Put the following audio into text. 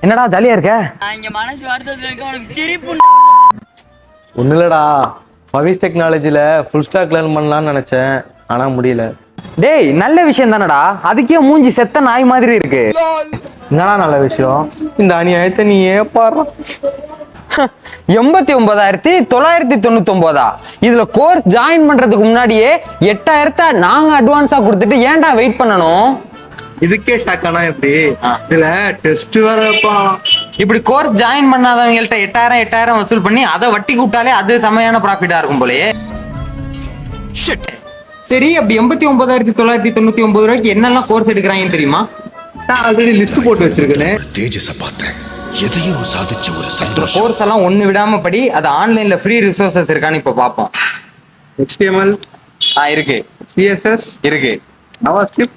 என்னடா ஜாலியா இருக்க? இங்க மனசு வருத்தத்துல இருக்க உனக்கு சிரிப்பு. ஒன்றும் இல்லைடா, பவிஸ் டெக்னாலஜியில் ஃபுல் ஸ்டாக் லேர்ன் பண்ணலான்னு நினச்சேன், ஆனால் முடியல. டேய் நல்ல விஷயம் தானடா, அதுக்கே மூஞ்சி செத்த நாய் மாதிரி இருக்கு. என்னடா நல்ல விஷயம்? இந்த அநியாயத்தை நீ ஏன் பாரு. 89,999 இதுல கோர்ஸ் ஜாயின் பண்றதுக்கு முன்னாடியே 8,000 நாங்க அட்வான்ஸா கொடுத்துட்டு ஏன்டா வெயிட் பண்ணணும்? இதுக்கே ஷாக்கானா எப்படி? இதுல டெஸ்ட் வேற வைப்பான். இப்படி கோர்ஸ் ஜாயின் பண்ணாதவங்கள்ட்ட 8,000 வசூல் பண்ணி அதை வட்டி கூட்டாலே அது செமையான ப்ராஃபிட்டா இருக்கும் போலயே. சரி, அப்படி 89,999 ரூபாய்க்கு என்னெல்லாம் கோர்ஸ் எடுக்கிறாங்கன்னு தெரியுமா? நான் ஆல்ரெடி லிஸ்ட் போட்டு வச்சிருக்கேன். தேஜஸ பார்த்தேன், எதையும் சாதிச்ச ஒரு சந்தோஷம். கோர்ஸ் எல்லாம் ஒண்ணு விடாம படி, அது ஆன்லைன்ல ஃப்ரீ ரிசோர்சஸ் இருக்கான்னு இப்ப பாப்போம். HTML இருக்கு, CSS இருக்கு, JavaScript